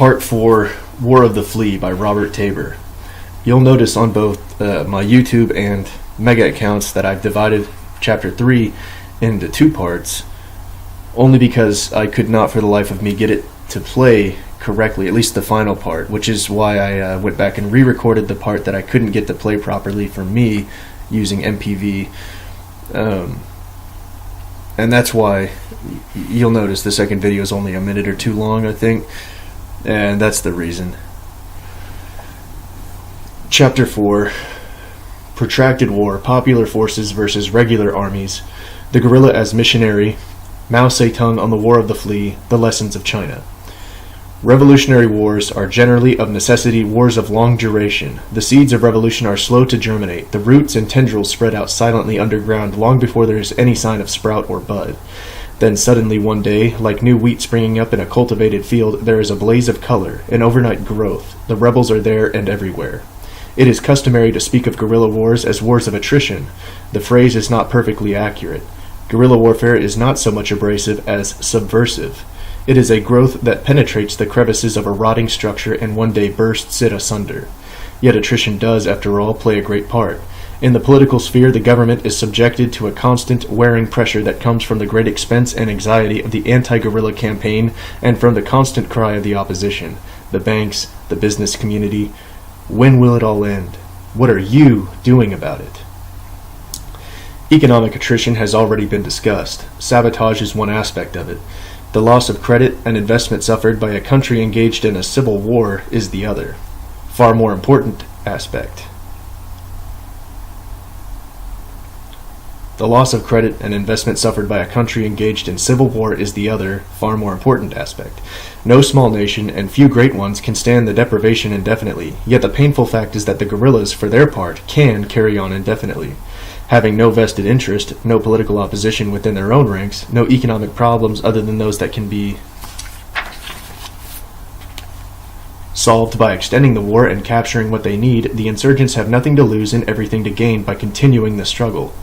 Part 4, War of the Flea by Robert Tabor. You'll notice on both my YouTube and Mega accounts that I've divided Chapter 3 into two parts, only because I could not for the life of me get it to play correctly, at least the final part, which is why I went back and re-recorded the part that I couldn't get to play properly for me using MPV. And that's why you'll notice the second video is only a minute or two long, I think. And that's the reason. Chapter 4, Protracted War, Popular Forces versus Regular Armies, the Guerrilla as Missionary, Mao Zedong on the War of the Flea, the Lessons of China. Revolutionary wars are generally of necessity wars of long duration. The seeds of revolution are slow to germinate. The roots and tendrils spread out silently underground long before there is any sign of sprout or bud. Then suddenly one day, like new wheat springing up in a cultivated field, there is a blaze of color, an overnight growth. The rebels are there and everywhere. It is customary to speak of guerrilla wars as wars of attrition. The phrase is not perfectly accurate. Guerrilla warfare is not so much abrasive as subversive. It is a growth that penetrates the crevices of a rotting structure and one day bursts it asunder. Yet attrition does, after all, play a great part. In the political sphere, the government is subjected to a constant wearing pressure that comes from the great expense and anxiety of the anti-guerrilla campaign and from the constant cry of the opposition, the banks, the business community. When will it all end? What are you doing about it? Economic attrition has already been discussed. Sabotage is one aspect of it. The loss of credit and investment suffered by a country engaged in a civil war is the other, far more important aspect. The loss of credit and investment suffered by a country engaged in civil war is the other, far more important aspect. No small nation, and few great ones, can stand the deprivation indefinitely, yet the painful fact is that the guerrillas, for their part, can carry on indefinitely. Having no vested interest, no political opposition within their own ranks, no economic problems other than those that can be solved by extending the war and capturing what they need, the insurgents have nothing to lose and everything to gain by continuing the struggle.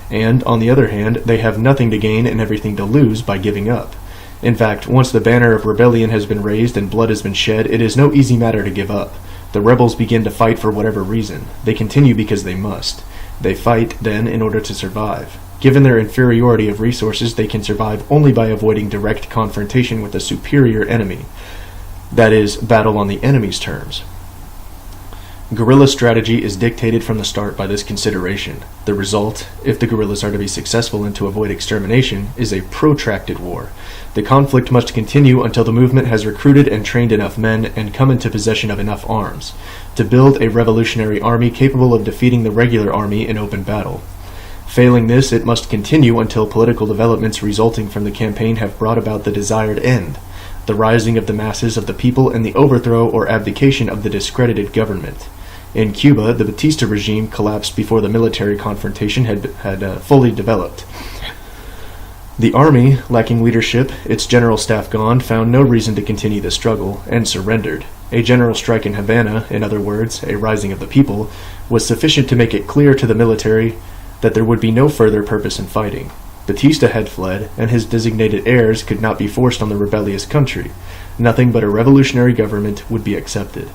And, on the other hand, they have nothing to gain and everything to lose by giving up. In fact, once the banner of rebellion has been raised and blood has been shed, it is no easy matter to give up. The rebels begin to fight for whatever reason. They continue because they must. They fight, then, in order to survive. Given their inferiority of resources, they can survive only by avoiding direct confrontation with a superior enemy. That is, battle on the enemy's terms. Guerrilla strategy is dictated from the start by this consideration. The result, if the guerrillas are to be successful and to avoid extermination, is a protracted war. The conflict must continue until the movement has recruited and trained enough men and come into possession of enough arms to build a revolutionary army capable of defeating the regular army in open battle. Failing this, it must continue until political developments resulting from the campaign have brought about the desired end, the rising of the masses of the people and the overthrow or abdication of the discredited government. In Cuba, the Batista regime collapsed before the military confrontation had fully developed. The army, lacking leadership, its general staff gone, found no reason to continue the struggle, and surrendered. A general strike in Havana, in other words, a rising of the people, was sufficient to make it clear to the military that there would be no further purpose in fighting. Batista had fled, and his designated heirs could not be forced on the rebellious country. Nothing but a revolutionary government would be accepted.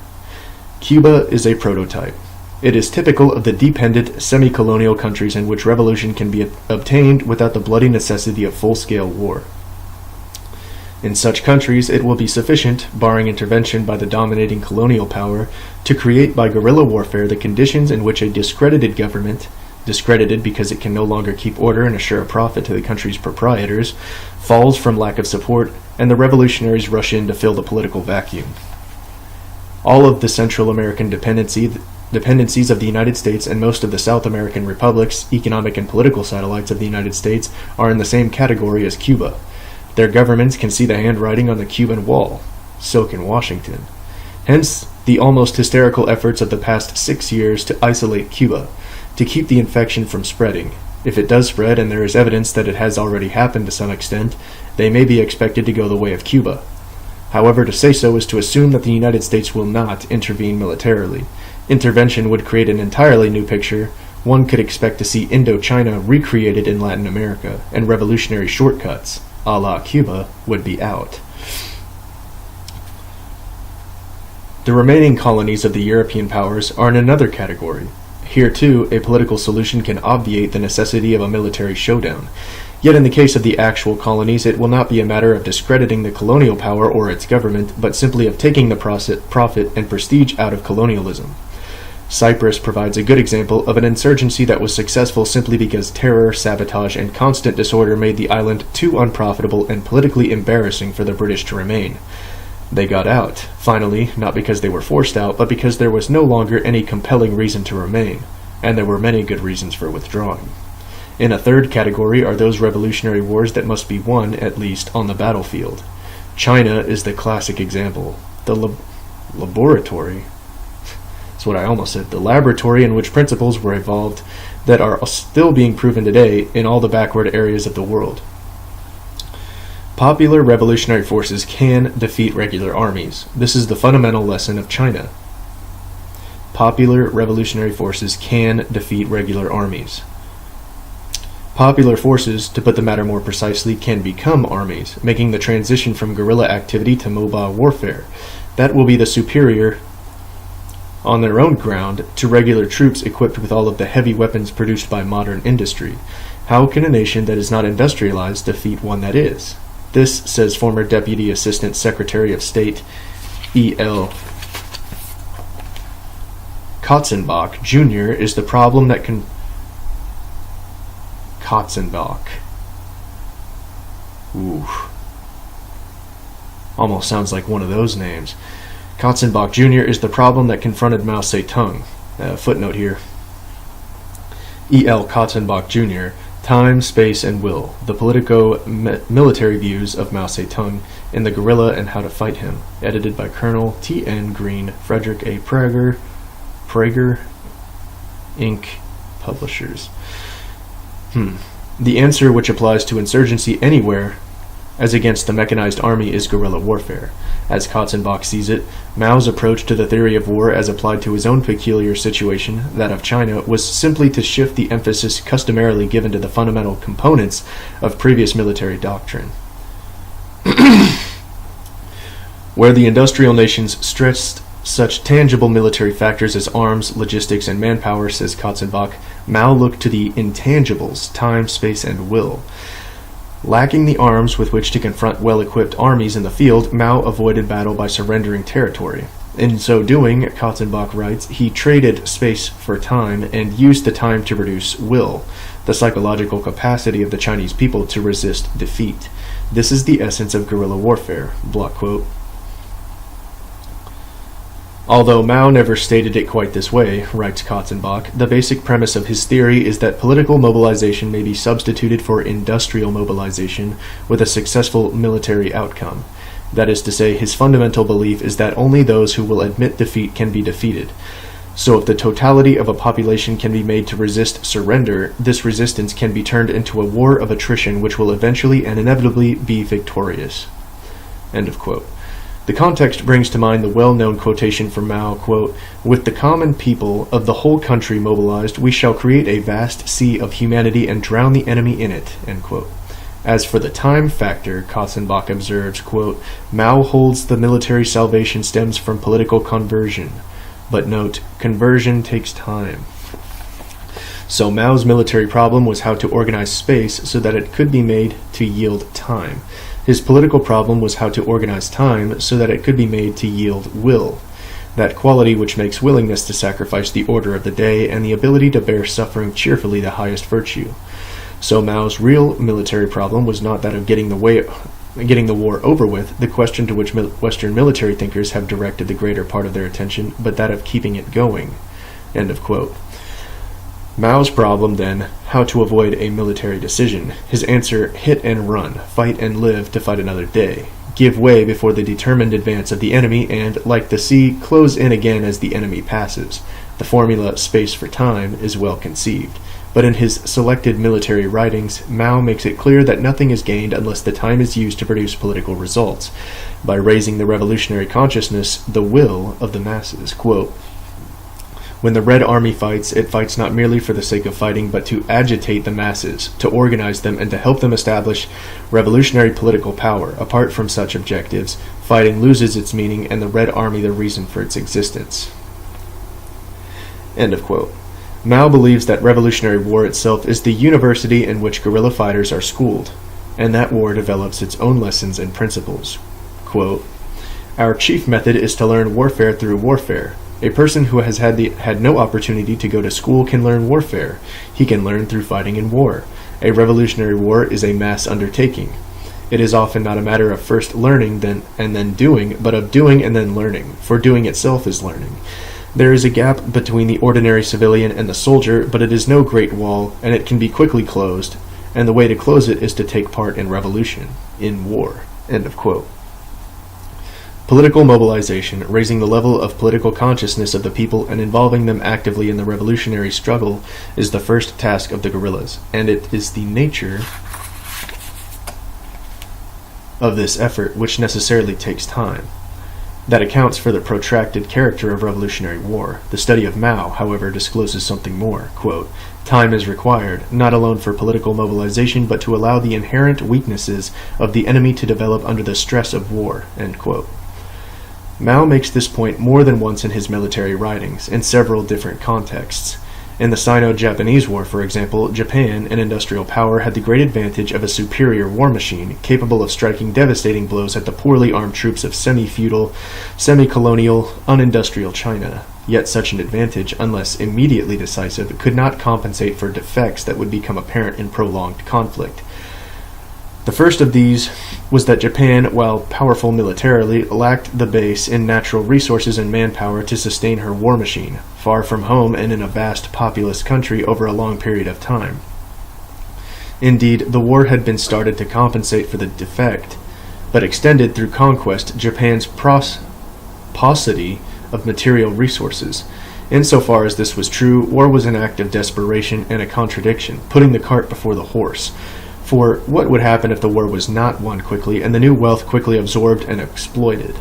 Cuba is a prototype. It is typical of the dependent, semi-colonial countries in which revolution can be obtained without the bloody necessity of full-scale war. In such countries, it will be sufficient, barring intervention by the dominating colonial power, to create by guerrilla warfare the conditions in which a discredited government, discredited because it can no longer keep order and assure a profit to the country's proprietors, falls from lack of support, and the revolutionaries rush in to fill the political vacuum. All of the Central American dependencies of the United States and most of the South American republics, economic and political satellites of the United States, are in the same category as Cuba. Their governments can see the handwriting on the Cuban wall. So can Washington. Hence, the almost hysterical efforts of the past 6 years to isolate Cuba, to keep the infection from spreading. If it does spread, and there is evidence that it has already happened to some extent, they may be expected to go the way of Cuba. However, to say so is to assume that the United States will not intervene militarily. Intervention would create an entirely new picture. One could expect to see Indochina recreated in Latin America, and revolutionary shortcuts, a la Cuba, would be out. The remaining colonies of the European powers are in another category. Here, too, a political solution can obviate the necessity of a military showdown. Yet in the case of the actual colonies, it will not be a matter of discrediting the colonial power or its government, but simply of taking the profit and prestige out of colonialism. Cyprus provides a good example of an insurgency that was successful simply because terror, sabotage, and constant disorder made the island too unprofitable and politically embarrassing for the British to remain. They got out, finally, not because they were forced out, but because there was no longer any compelling reason to remain, and there were many good reasons for withdrawing. In a third category are those revolutionary wars that must be won, at least, on the battlefield. China is the classic example. The laboratory in which principles were evolved that are still being proven today in all the backward areas of the world. Popular revolutionary forces can defeat regular armies. This is the fundamental lesson of China. Popular revolutionary forces can defeat regular armies. Popular forces, to put the matter more precisely, can become armies, making the transition from guerrilla activity to mobile warfare. That will be the superior, on their own ground, to regular troops equipped with all of the heavy weapons produced by modern industry. How can a nation that is not industrialized defeat one that is? This, says former Deputy Assistant Secretary of State E.L. Katzenbach, Jr., is the problem that can... Katzenbach. Ooh. Almost sounds like one of those names. Katzenbach, Jr. is the problem that confronted Mao Zedong. Footnote here. E.L. Katzenbach, Jr., Time, Space, and Will, the politico-military views of Mao Zedong in The Guerrilla and How to Fight Him, edited by Colonel T.N. Green, Frederick A. Prager, Inc., Publishers. The answer, which applies to insurgency anywhere as against the mechanized army, is guerrilla warfare. As Katzenbach sees it, Mao's approach to the theory of war as applied to his own peculiar situation, that of China, was simply to shift the emphasis customarily given to the fundamental components of previous military doctrine. Where the industrial nations stressed such tangible military factors as arms, logistics, and manpower, says Katzenbach, Mao looked to the intangibles, time, space, and will. Lacking the arms with which to confront well-equipped armies in the field, Mao avoided battle by surrendering territory. In so doing, Katzenbach writes, he traded space for time and used the time to produce will, the psychological capacity of the Chinese people to resist defeat. This is the essence of guerrilla warfare. Block quote. Although Mao never stated it quite this way, writes Katzenbach, the basic premise of his theory is that political mobilization may be substituted for industrial mobilization with a successful military outcome. That is to say, his fundamental belief is that only those who will admit defeat can be defeated. So if the totality of a population can be made to resist surrender, this resistance can be turned into a war of attrition which will eventually and inevitably be victorious. End of quote. The context brings to mind the well-known quotation from Mao, quote, with the common people of the whole country mobilized, we shall create a vast sea of humanity and drown the enemy in it, end quote. As for the time factor, Katzenbach observes, quote, Mao holds the military salvation stems from political conversion. But note, conversion takes time. So Mao's military problem was how to organize space so that it could be made to yield time. His political problem was how to organize time so that it could be made to yield will, that quality which makes willingness to sacrifice the order of the day and the ability to bear suffering cheerfully the highest virtue. So Mao's real military problem was not that of getting the war over with, the question to which Western military thinkers have directed the greater part of their attention, but that of keeping it going. End of quote. Mao's problem, then, how to avoid a military decision. His answer, hit and run, fight and live to fight another day. Give way before the determined advance of the enemy and, like the sea, close in again as the enemy passes. The formula, space for time, is well conceived. But in his selected military writings, Mao makes it clear that nothing is gained unless the time is used to produce political results, by raising the revolutionary consciousness, the will of the masses. Quote, When the Red Army fights, it fights not merely for the sake of fighting, but to agitate the masses, to organize them, and to help them establish revolutionary political power. Apart from such objectives, fighting loses its meaning and the Red Army the reason for its existence." End of quote. Mao believes that revolutionary war itself is the university in which guerrilla fighters are schooled, and that war develops its own lessons and principles. Quote, "Our chief method is to learn warfare through warfare. A person who has had no opportunity to go to school can learn warfare. He can learn through fighting in war. A revolutionary war is a mass undertaking. It is often not a matter of first learning and then doing, but of doing and then learning, for doing itself is learning. There is a gap between the ordinary civilian and the soldier, but it is no great wall, and it can be quickly closed, and the way to close it is to take part in revolution, in war." End of quote. Political mobilization, raising the level of political consciousness of the people and involving them actively in the revolutionary struggle, is the first task of the guerrillas, and it is the nature of this effort which necessarily takes time. That accounts for the protracted character of revolutionary war. The study of Mao, however, discloses something more. Quote, "Time is required, not alone for political mobilization, but to allow the inherent weaknesses of the enemy to develop under the stress of war." End quote. Mao makes this point more than once in his military writings, in several different contexts. In the Sino-Japanese War, for example, Japan, an industrial power, had the great advantage of a superior war machine, capable of striking devastating blows at the poorly armed troops of semi-feudal, semi-colonial, unindustrial China. Yet such an advantage, unless immediately decisive, could not compensate for defects that would become apparent in prolonged conflict. The first of these was that Japan, while powerful militarily, lacked the base in natural resources and manpower to sustain her war machine, far from home and in a vast populous country over a long period of time. Indeed, the war had been started to compensate for the defect, but extended through conquest Japan's paucity of material resources. Insofar as this was true, war was an act of desperation and a contradiction, putting the cart before the horse. For what would happen if the war was not won quickly and the new wealth quickly absorbed and exploited?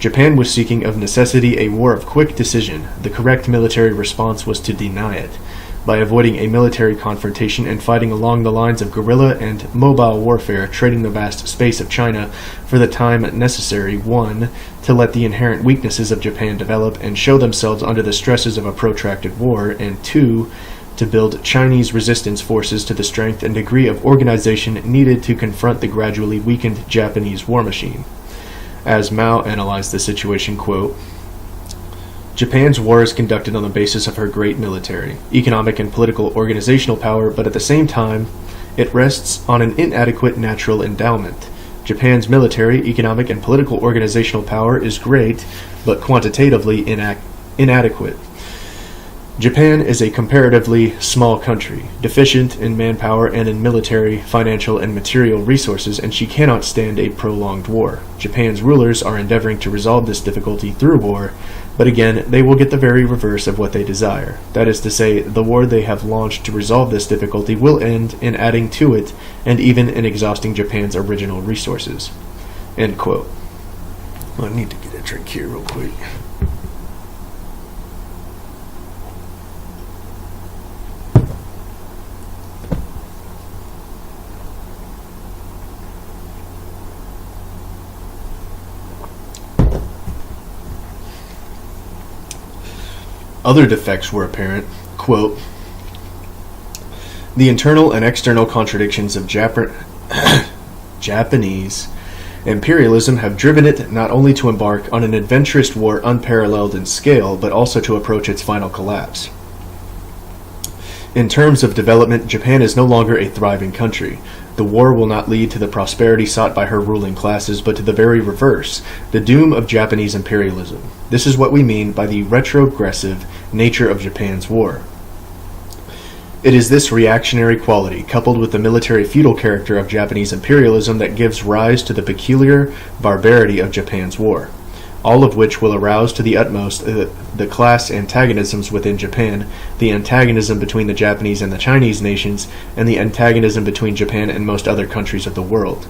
Japan was seeking of necessity a war of quick decision. The correct military response was to deny it, by avoiding a military confrontation and fighting along the lines of guerrilla and mobile warfare, trading the vast space of China for the time necessary, 1. To let the inherent weaknesses of Japan develop and show themselves under the stresses of a protracted war, and 2. To build Chinese resistance forces to the strength and degree of organization needed to confront the gradually weakened Japanese war machine. As Mao analyzed the situation, quote, "Japan's war is conducted on the basis of her great military, economic and political organizational power, but at the same time, it rests on an inadequate natural endowment. Japan's military, economic, and political organizational power is great, but quantitatively inadequate. Japan is a comparatively small country, deficient in manpower and in military, financial, and material resources, and she cannot stand a prolonged war. Japan's rulers are endeavoring to resolve this difficulty through war, but again, they will get the very reverse of what they desire. That is to say, the war they have launched to resolve this difficulty will end in adding to it, and even in exhausting Japan's original resources." End quote. I need to get a drink here real quick. Other defects were apparent. Quote, "The internal and external contradictions of Japanese imperialism have driven it not only to embark on an adventurous war unparalleled in scale, but also to approach its final collapse. In terms of development, Japan is no longer a thriving country. The war will not lead to the prosperity sought by her ruling classes, but to the very reverse, the doom of Japanese imperialism. This is what we mean by the retrogressive nature of Japan's war. It is this reactionary quality, coupled with the military feudal character of Japanese imperialism, that gives rise to the peculiar barbarity of Japan's war, all of which will arouse to the utmost the class antagonisms within Japan, the antagonism between the Japanese and the Chinese nations, and the antagonism between Japan and most other countries of the world.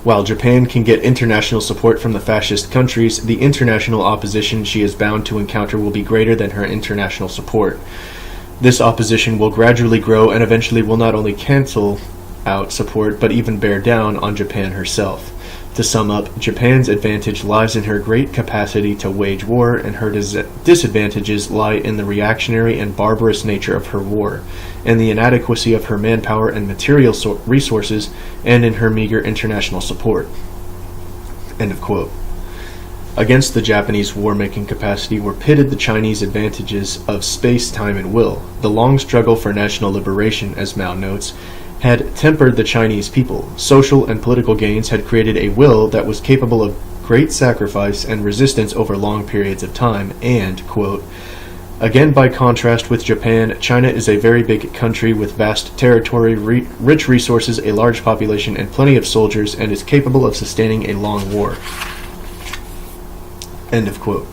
While Japan can get international support from the fascist countries, the international opposition she is bound to encounter will be greater than her international support. This opposition will gradually grow and eventually will not only cancel out support but even bear down on Japan herself. To sum up, Japan's advantage lies in her great capacity to wage war, and her disadvantages lie in the reactionary and barbarous nature of her war, and the inadequacy of her manpower and material resources, and in her meager international support. End of quote. Against the Japanese war-making capacity were pitted the Chinese advantages of space, time, and will. The long struggle for national liberation, as Mao notes, had tempered the Chinese people. Social and political gains had created a will that was capable of great sacrifice and resistance over long periods of time, and, quote, again, by contrast with Japan, China is a very big country with vast territory, rich resources, a large population, and plenty of soldiers, and is capable of sustaining a long war. End of quote.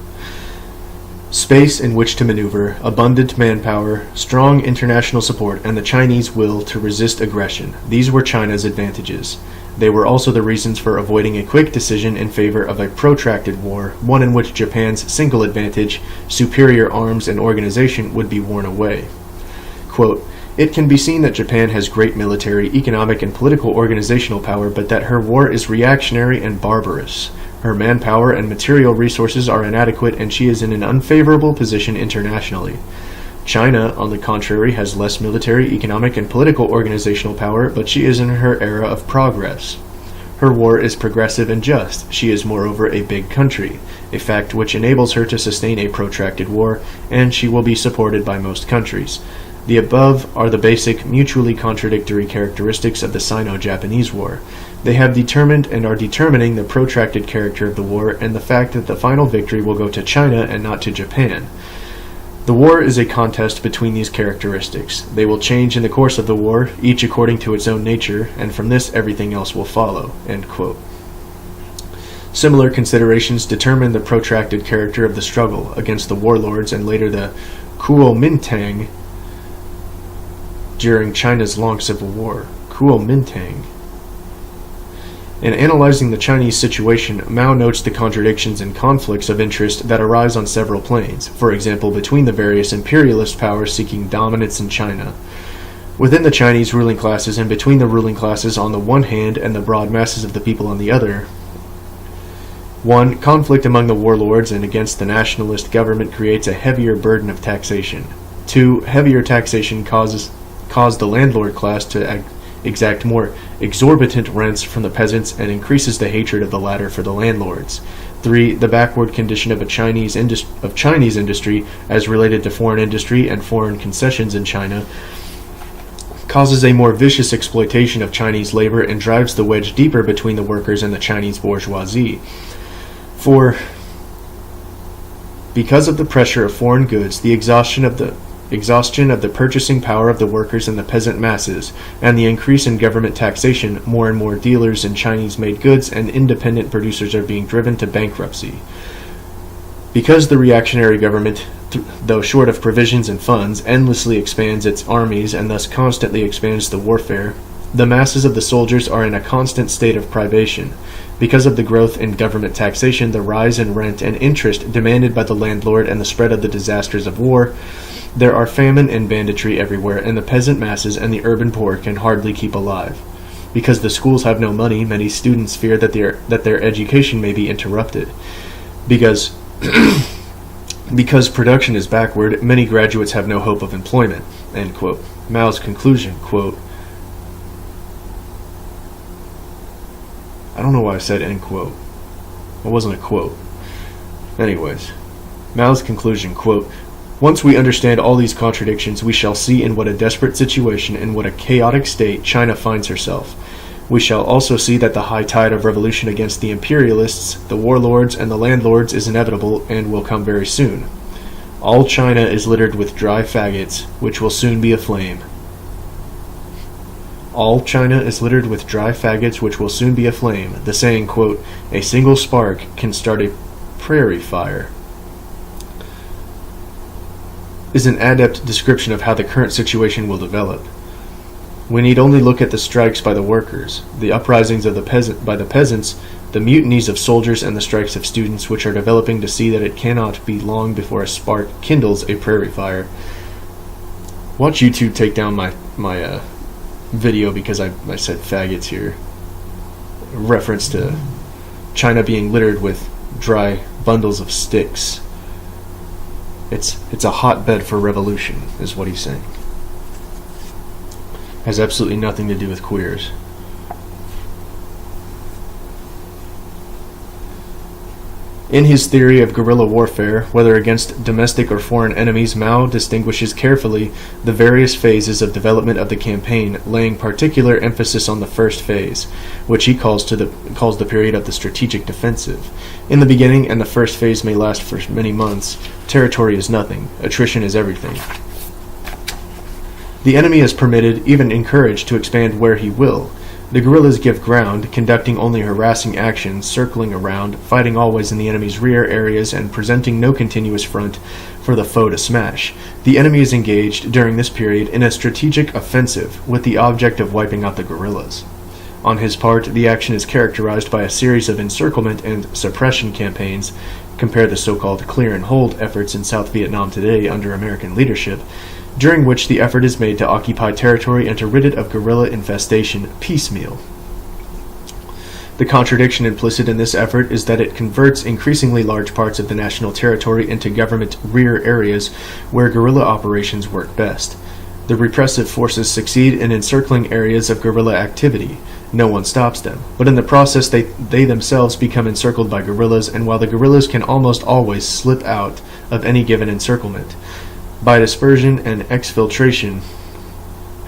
Space in which to maneuver, abundant manpower, strong international support, and the Chinese will to resist aggression. These were China's advantages. They were also the reasons for avoiding a quick decision in favor of a protracted war, one in which Japan's single advantage, superior arms and organization, would be worn away. Quote, it can be seen that Japan has great military, economic, and political organizational power, but that her war is reactionary and barbarous. Her manpower and material resources are inadequate, and she is in an unfavorable position internationally. China, on the contrary, has less military, economic, and political organizational power, but she is in her era of progress. Her war is progressive and just. She is moreover a big country, a fact which enables her to sustain a protracted war, and she will be supported by most countries. The above are the basic, mutually contradictory characteristics of the Sino-Japanese War. They have determined and are determining the protracted character of the war and the fact that the final victory will go to China and not to Japan. The war is a contest between these characteristics. They will change in the course of the war, each according to its own nature, and from this everything else will follow. End quote. Similar considerations determine the protracted character of the struggle against the warlords and later the Kuomintang during China's long civil war. Kuomintang. In analyzing the Chinese situation, Mao notes the contradictions and conflicts of interest that arise on several planes, for example, between the various imperialist powers seeking dominance in China, within the Chinese ruling classes, and between the ruling classes on the one hand and the broad masses of the people on the other. 1. Conflict among the warlords and against the nationalist government creates a heavier burden of taxation. 2. Heavier taxation cause the landlord class to exact more exorbitant rents from the peasants and increases the hatred of the latter for the landlords. 3. The backward condition of Chinese industry as related to foreign industry and foreign concessions in China causes a more vicious exploitation of Chinese labor and drives the wedge deeper between the workers and the Chinese bourgeoisie. 4. Because of the pressure of foreign goods, the exhaustion of the purchasing power of the workers and the peasant masses, and the increase in government taxation, more and more dealers in Chinese-made goods and independent producers are being driven to bankruptcy. Because the reactionary government, though short of provisions and funds, endlessly expands its armies and thus constantly expands the warfare, the masses of the soldiers are in a constant state of privation. Because of the growth in government taxation, the rise in rent and interest demanded by the landlord, and the spread of the disasters of war, there are famine and banditry everywhere, and the peasant masses and the urban poor can hardly keep alive. Because the schools have no money, many students fear that their education may be interrupted. Because production is backward, many graduates have no hope of employment. End quote. Mao's conclusion, quote, I don't know why I said end quote. It wasn't a quote. Anyways, Mao's conclusion, quote, once we understand all these contradictions, we shall see in what a desperate situation, in what a chaotic state China finds herself. We shall also see that the high tide of revolution against the imperialists, the warlords, and the landlords is inevitable and will come very soon. All China is littered with dry faggots, which will soon be aflame. All China is littered with dry faggots, which will soon be aflame. The saying, quote, a single spark can start a prairie fire, is an adept description of how the current situation will develop. We need only look at the strikes by the workers, the uprisings of by the peasants, the mutinies of soldiers, and the strikes of students, which are developing, to see that it cannot be long before a spark kindles a prairie fire. Watch YouTube take down my video because I said faggots here. Reference to China being littered with dry bundles of sticks. It's a hotbed for revolution, is what he's saying. Has absolutely nothing to do with queers. In his theory of guerrilla warfare, whether against domestic or foreign enemies, Mao distinguishes carefully the various phases of development of the campaign, laying particular emphasis on the first phase, which he calls the period of the strategic defensive. In the beginning, and the first phase may last for many months, territory is nothing, attrition is everything. The enemy is permitted, even encouraged, to expand where he will. The guerrillas give ground, conducting only harassing actions, circling around, fighting always in the enemy's rear areas, and presenting no continuous front for the foe to smash. The enemy is engaged, during this period, in a strategic offensive, with the object of wiping out the guerrillas. On his part, the action is characterized by a series of encirclement and suppression campaigns. Compare the so-called clear and hold efforts in South Vietnam today under American leadership, during which the effort is made to occupy territory and to rid it of guerrilla infestation piecemeal. The contradiction implicit in this effort is that it converts increasingly large parts of the national territory into government rear areas where guerrilla operations work best. The repressive forces succeed in encircling areas of guerrilla activity. No one stops them, but in the process they themselves become encircled by guerrillas, and while the guerrillas can almost always slip out of any given encirclement by dispersion and exfiltration,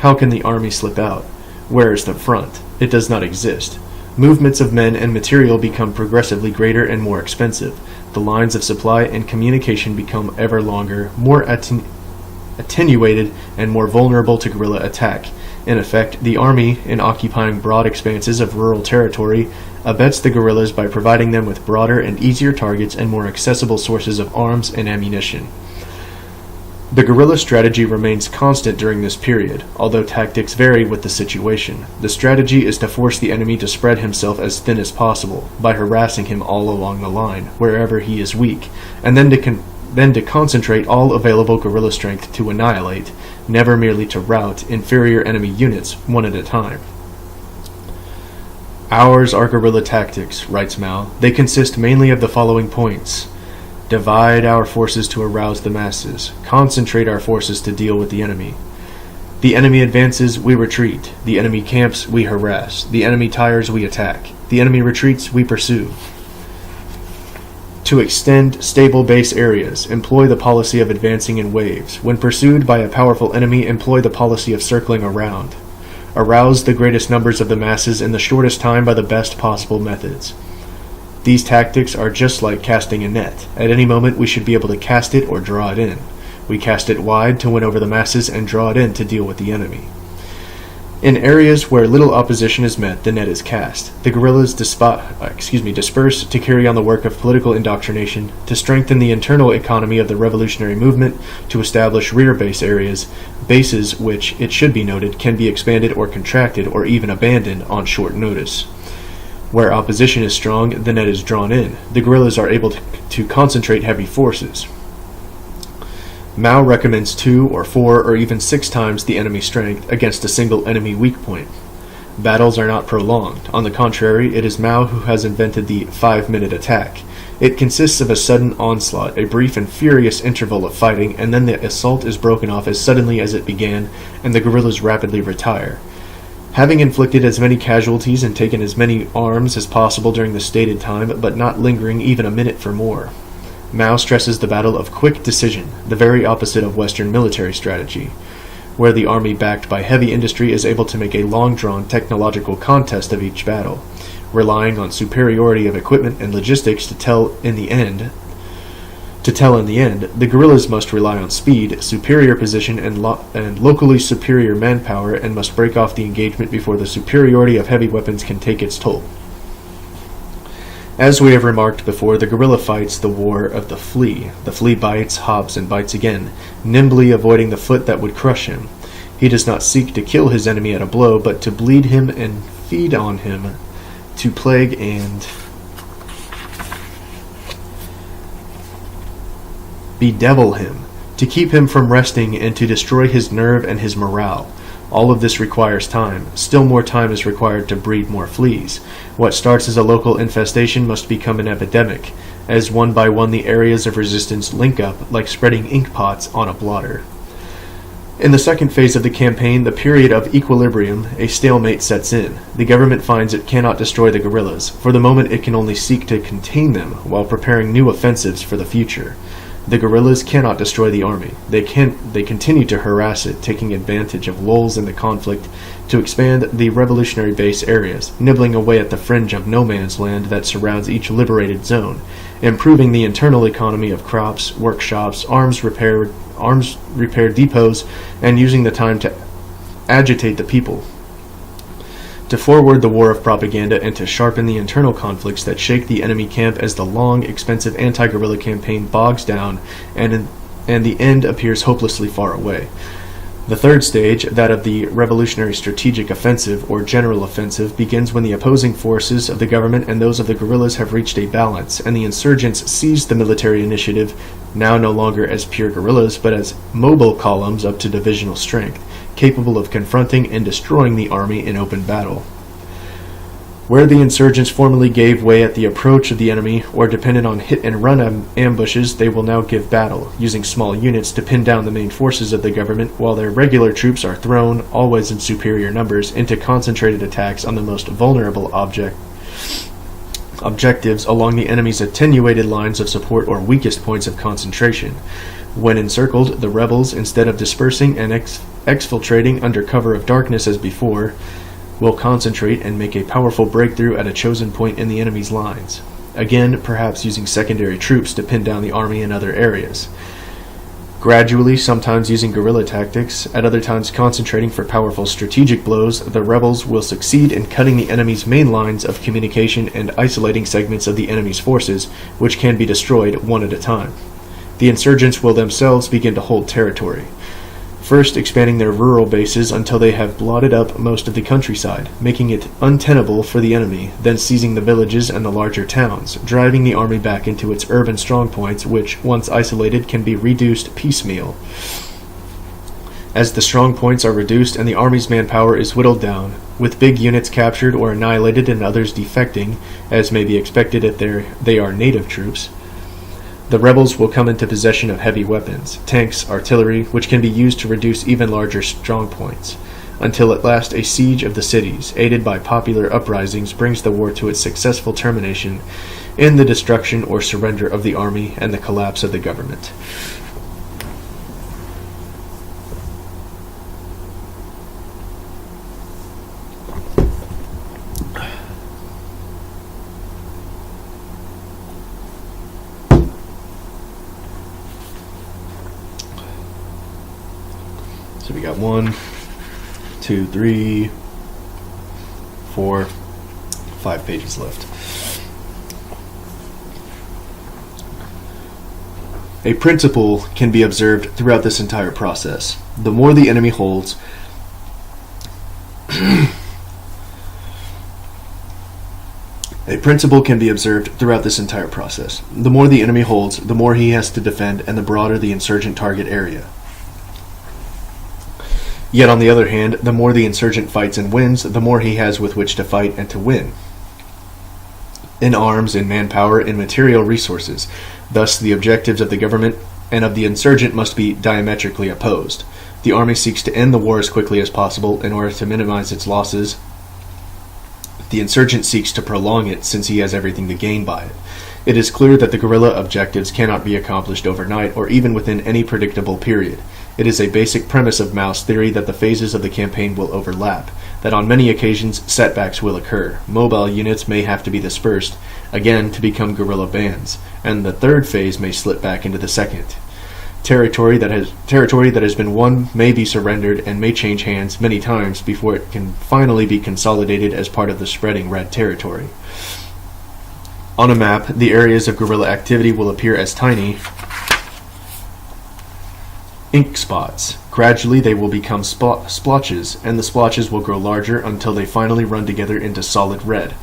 how can the army slip out? Where is the front? It does not exist. Movements of men and material become progressively greater and more expensive. The lines of supply and communication become ever longer, more attenuated, and more vulnerable to guerrilla attack. In effect, the army, in occupying broad expanses of rural territory, abets the guerrillas by providing them with broader and easier targets and more accessible sources of arms and ammunition. The guerrilla strategy remains constant during this period, although tactics vary with the situation. The strategy is to force the enemy to spread himself as thin as possible, by harassing him all along the line, wherever he is weak, and then to concentrate all available guerrilla strength to annihilate, never merely to rout, inferior enemy units one at a time. Ours are guerrilla tactics, writes Mao. They consist mainly of the following points. Divide our forces to arouse the masses. Concentrate our forces to deal with the enemy. The enemy advances, we retreat. The enemy camps, we harass. The enemy tires, we attack. The enemy retreats, we pursue. To extend stable base areas, employ the policy of advancing in waves. When pursued by a powerful enemy, employ the policy of circling around. Arouse the greatest numbers of the masses in the shortest time by the best possible methods. These tactics are just like casting a net. At any moment we should be able to cast it or draw it in. We cast it wide to win over the masses and draw it in to deal with the enemy. In areas where little opposition is met, the net is cast. The guerrillas disperse to carry on the work of political indoctrination, to strengthen the internal economy of the revolutionary movement, to establish rear base areas, bases which, it should be noted, can be expanded or contracted or even abandoned on short notice. Where opposition is strong, the net is drawn in. The guerrillas are able to concentrate heavy forces. Mao recommends 2 or 4 or even 6 times the enemy strength against a single enemy weak point. Battles are not prolonged. On the contrary, it is Mao who has invented the 5-minute attack. It consists of a sudden onslaught, a brief and furious interval of fighting, and then the assault is broken off as suddenly as it began, and the guerrillas rapidly retire. Having inflicted as many casualties and taken as many arms as possible during the stated time, but not lingering even a minute for more, Mao stresses the battle of quick decision, the very opposite of Western military strategy, where the army backed by heavy industry is able to make a long-drawn technological contest of each battle, relying on superiority of equipment and logistics to tell in the end. The guerrillas must rely on speed, superior position, and locally superior manpower, and must break off the engagement before the superiority of heavy weapons can take its toll. As we have remarked before, the guerrilla fights the war of the flea. The flea bites, hops, and bites again, nimbly avoiding the foot that would crush him. He does not seek to kill his enemy at a blow, but to bleed him and feed on him, to plague and bedevil him, to keep him from resting and to destroy his nerve and his morale. All of this requires time. Still more time is required to breed more fleas. What starts as a local infestation must become an epidemic, as one by one the areas of resistance link up like spreading ink pots on a blotter. In the second phase of the campaign, the period of equilibrium, a stalemate sets in. The government finds it cannot destroy the guerrillas. For the moment it can only seek to contain them while preparing new offensives for the future. The guerrillas cannot destroy the army. They continue to harass it, taking advantage of lulls in the conflict to expand the revolutionary base areas, nibbling away at the fringe of no man's land that surrounds each liberated zone, improving the internal economy of crops, workshops, arms repair depots, and using the time to agitate the people, to forward the war of propaganda, and to sharpen the internal conflicts that shake the enemy camp as the long, expensive anti-guerrilla campaign bogs down and the end appears hopelessly far away. The third stage, that of the revolutionary strategic offensive or general offensive, begins when the opposing forces of the government and those of the guerrillas have reached a balance, and the insurgents seize the military initiative, now no longer as pure guerrillas, but as mobile columns up to divisional strength, capable of confronting and destroying the army in open battle. Where the insurgents formerly gave way at the approach of the enemy or depended on hit-and-run ambushes, they will now give battle, using small units to pin down the main forces of the government, while their regular troops are thrown, always in superior numbers, into concentrated attacks on the most vulnerable objectives along the enemy's attenuated lines of support or weakest points of concentration. When encircled, the rebels, instead of dispersing and exfiltrating under cover of darkness as before, will concentrate and make a powerful breakthrough at a chosen point in the enemy's lines, again perhaps using secondary troops to pin down the army in other areas. Gradually, sometimes using guerrilla tactics, at other times concentrating for powerful strategic blows, the rebels will succeed in cutting the enemy's main lines of communication and isolating segments of the enemy's forces, which can be destroyed one at a time. The insurgents will themselves begin to hold territory, first expanding their rural bases until they have blotted up most of the countryside, making it untenable for the enemy, then seizing the villages and the larger towns, driving the army back into its urban strongpoints, which, once isolated, can be reduced piecemeal. As the strong points are reduced and the army's manpower is whittled down, with big units captured or annihilated and others defecting, as may be expected if they are native troops, the rebels will come into possession of heavy weapons, tanks, artillery, which can be used to reduce even larger strong points, until at last a siege of the cities, aided by popular uprisings, brings the war to its successful termination in the destruction or surrender of the army and the collapse of the government. So we got 1, 2, 3, 4, 5 pages left. A principle can be observed throughout this entire process. The more the enemy holds, A principle can be observed throughout this entire process. The more the enemy holds, the more he has to defend, and the broader the insurgent target area. Yet on the other hand, the more the insurgent fights and wins, the more he has with which to fight and to win. In arms, in manpower, in material resources. Thus, the objectives of the government and of the insurgent must be diametrically opposed. The army seeks to end the war as quickly as possible in order to minimize its losses. The insurgent seeks to prolong it, since he has everything to gain by it. It is clear that the guerrilla objectives cannot be accomplished overnight or even within any predictable period. It is a basic premise of Mao's theory that the phases of the campaign will overlap, that on many occasions setbacks will occur, mobile units may have to be dispersed, again to become guerrilla bands, and the third phase may slip back into the second. Territory that has been won may be surrendered and may change hands many times before it can finally be consolidated as part of the spreading red territory. On a map, the areas of guerrilla activity will appear as tiny ink spots, Gradually they will become splotches, and the splotches will grow larger until they finally run together into solid red,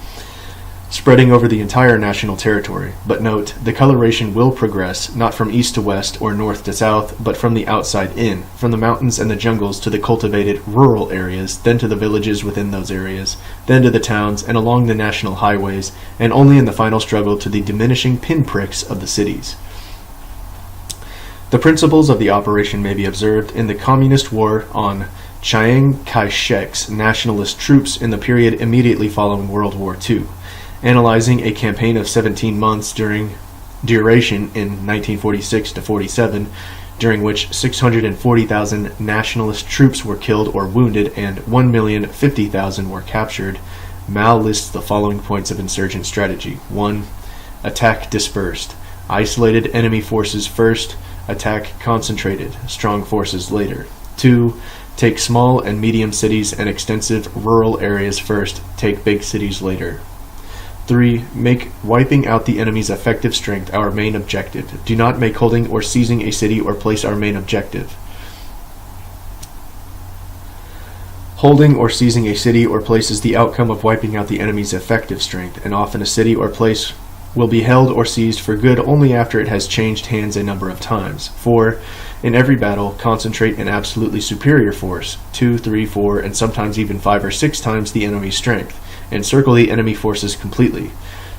spreading over the entire national territory. But note, the coloration will progress, not from east to west or north to south, but from the outside in, from the mountains and the jungles to the cultivated rural areas, then to the villages within those areas, then to the towns and along the national highways, and only in the final struggle to the diminishing pinpricks of the cities. The principles of the operation may be observed in the Communist War on Chiang Kai-shek's nationalist troops in the period immediately following World War II, analyzing a campaign of 17 months duration in 1946 to 47, during which 640,000 nationalist troops were killed or wounded and 1,050,000 were captured. Mao lists the following points of insurgent strategy. 1. Attack dispersed. Isolated enemy forces first. Attack concentrated, strong forces later. 2. Take small and medium cities and extensive rural areas first, take big cities later. 3. Make wiping out the enemy's effective strength our main objective. Do not make holding or seizing a city or place our main objective. Holding or seizing a city or place is the outcome of wiping out the enemy's effective strength, and often a city or place will be held or seized for good only after it has changed hands a number of times. 4. In every battle, concentrate an absolutely superior force, 2, 3, 4, and sometimes even 5 or 6 times the enemy's strength. Encircle the enemy forces completely.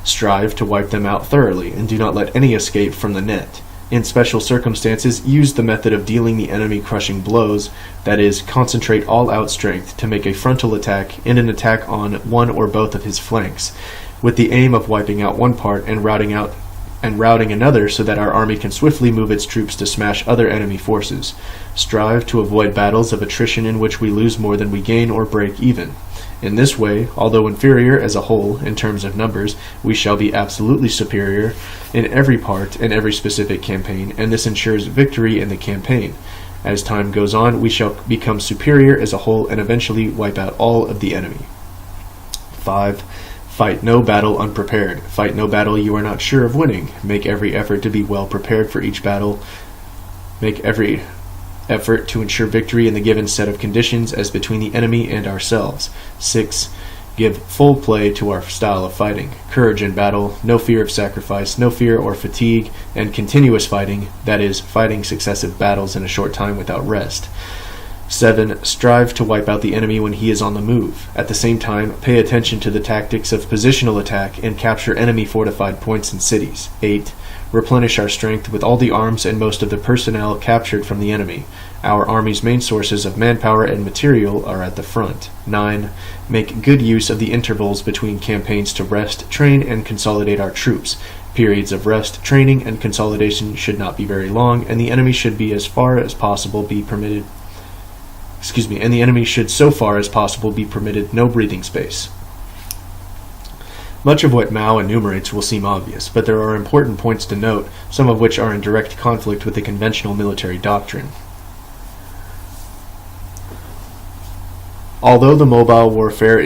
Strive to wipe them out thoroughly, and do not let any escape from the net. In special circumstances, use the method of dealing the enemy crushing blows, that is, concentrate all-out strength to make a frontal attack and an attack on one or both of his flanks, with the aim of wiping out one part and routing another so that our army can swiftly move its troops to smash other enemy forces. Strive to avoid battles of attrition in which we lose more than we gain or break even. In this way, although inferior as a whole in terms of numbers, we shall be absolutely superior in every part and every specific campaign, and this ensures victory in the campaign. As time goes on, we shall become superior as a whole and eventually wipe out all of the enemy. 5. Fight no battle unprepared. Fight no battle you are not sure of winning. Make every effort to be well prepared for each battle. Make every effort to ensure victory in the given set of conditions as between the enemy and ourselves. 6. Give full play to our style of fighting. Courage in battle, no fear of sacrifice, no fear or fatigue, and continuous fighting, that is, fighting successive battles in a short time without rest. 7. Strive to wipe out the enemy when he is on the move. At the same time, pay attention to the tactics of positional attack and capture enemy fortified points and cities. 8. Replenish our strength with all the arms and most of the personnel captured from the enemy. Our army's main sources of manpower and material are at the front. 9. Make good use of the intervals between campaigns to rest, train, and consolidate our troops. Periods of rest, training, and consolidation should not be very long, and the enemy should be as far as possible be permitted and the enemy should so far as possible be permitted no breathing space. Much of what Mao enumerates will seem obvious, but there are important points to note, some of which are in direct conflict with the conventional military doctrine. Although the mobile warfare of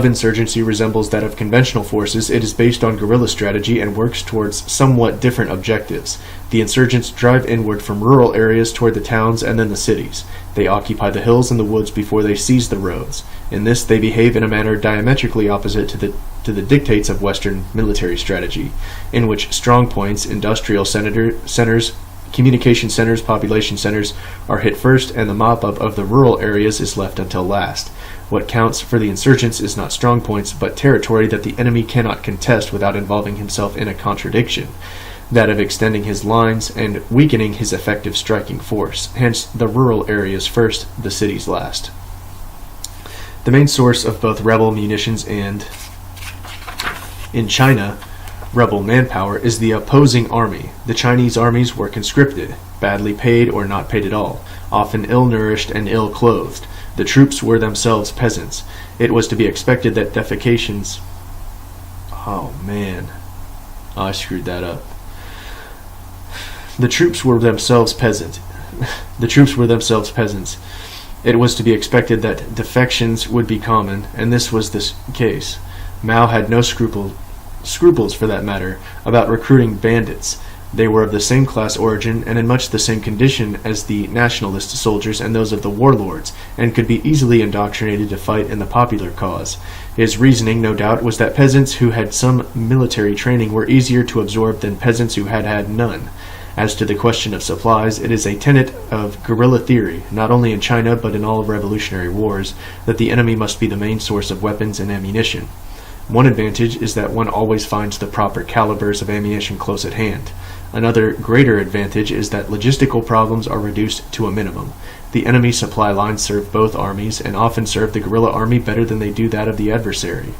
insurgency resembles that of conventional forces, it is based on guerrilla strategy and works towards somewhat different objectives. The insurgents drive inward from rural areas toward the towns and then the cities. They occupy the hills and the woods before they seize the roads. In this, they behave in a manner diametrically opposite to the dictates of Western military strategy, in which strong points, industrial centers, communication centers, population centers are hit first, and the mop-up of the rural areas is left until last. What counts for the insurgents is not strong points, but territory that the enemy cannot contest without involving himself in a contradiction, that of extending his lines and weakening his effective striking force. Hence, the rural areas first, the cities last. The main source of both rebel munitions and, in China, rebel manpower is the opposing army. The Chinese armies were conscripted, badly paid or not paid at all, often ill-nourished and ill-clothed. The troops were themselves peasants. It was to be expected that defecations... I screwed that up. The troops were themselves peasants. It was to be expected that defections would be common, and this was the case. Mao had no scruples for that matter, about recruiting bandits. They were of the same class origin and in much the same condition as the nationalist soldiers and those of the warlords, and could be easily indoctrinated to fight in the popular cause. His reasoning, no doubt, was that peasants who had some military training were easier to absorb than peasants who had had none. As to the question of supplies, it is a tenet of guerrilla theory, not only in China but in all revolutionary wars, that the enemy must be the main source of weapons and ammunition. One advantage is that one always finds the proper calibers of ammunition close at hand. Another greater advantage is that logistical problems are reduced to a minimum. The enemy supply lines serve both armies and often serve the guerrilla army better than they do that of the adversary.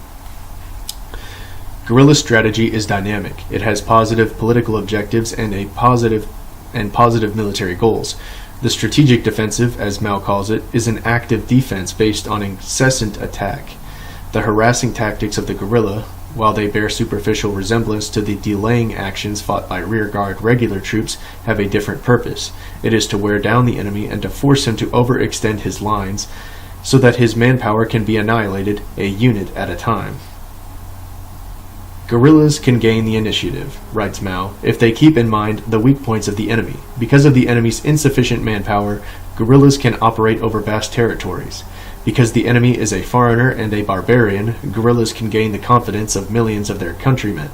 Guerrilla strategy is dynamic. It has positive political objectives and positive military goals. The strategic defensive, as Mao calls it, is an active defense based on incessant attack. The harassing tactics of the guerrilla, while they bear superficial resemblance to the delaying actions fought by rearguard regular troops, have a different purpose. It is to wear down the enemy and to force him to overextend his lines so that his manpower can be annihilated a unit at a time. Guerrillas can gain the initiative, writes Mao, if they keep in mind the weak points of the enemy. Because of the enemy's insufficient manpower, guerrillas can operate over vast territories. Because the enemy is a foreigner and a barbarian, guerrillas can gain the confidence of millions of their countrymen.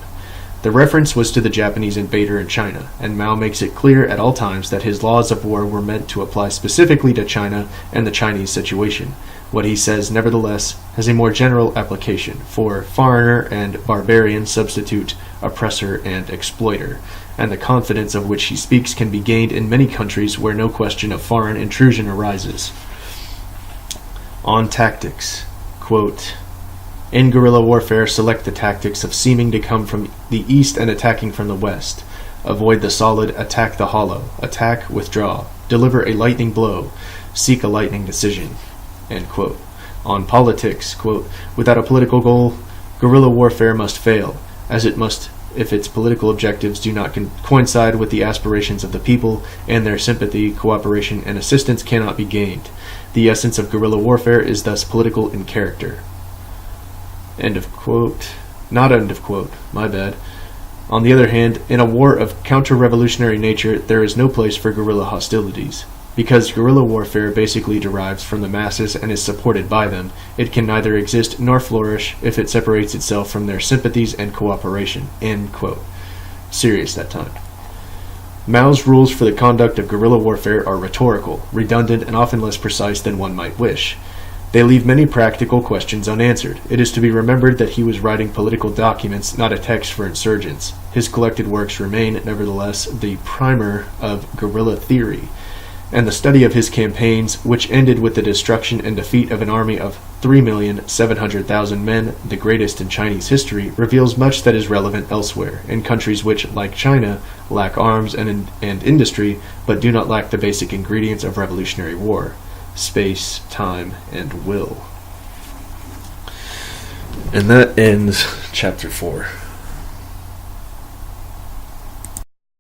The reference was to the Japanese invader in China, and Mao makes it clear at all times that his laws of war were meant to apply specifically to China and the Chinese situation. What he says, nevertheless, has a more general application, for foreigner and barbarian substitute oppressor and exploiter, and the confidence of which he speaks can be gained in many countries where no question of foreign intrusion arises. On tactics, quote, in guerrilla warfare, select the tactics of seeming to come from the east and attacking from the west. Avoid the solid, attack the hollow. Attack, withdraw. Deliver a lightning blow. Seek a lightning decision. End quote. On politics, quote, without a political goal, guerrilla warfare must fail, as it must if its political objectives do not coincide with the aspirations of the people, and their sympathy, cooperation, and assistance cannot be gained. The essence of guerrilla warfare is thus political in character. End of quote. Not end of quote. My bad. On the other hand, in a war of counter-revolutionary nature, there is no place for guerrilla hostilities. Because guerrilla warfare basically derives from the masses and is supported by them, it can neither exist nor flourish if it separates itself from their sympathies and cooperation. End quote. Serious that time. Mao's rules for the conduct of guerrilla warfare are rhetorical, redundant, and often less precise than one might wish. They leave many practical questions unanswered. It is to be remembered that he was writing political documents, not a text for insurgents. His collected works remain, nevertheless, the primer of guerrilla theory, and the study of his campaigns, which ended with the destruction and defeat of an army of 3,700,000 men, the greatest in Chinese history, reveals much that is relevant elsewhere, in countries which, like China, lack arms and industry, but do not lack the basic ingredients of revolutionary war: space, time, and will. And that ends Chapter 4.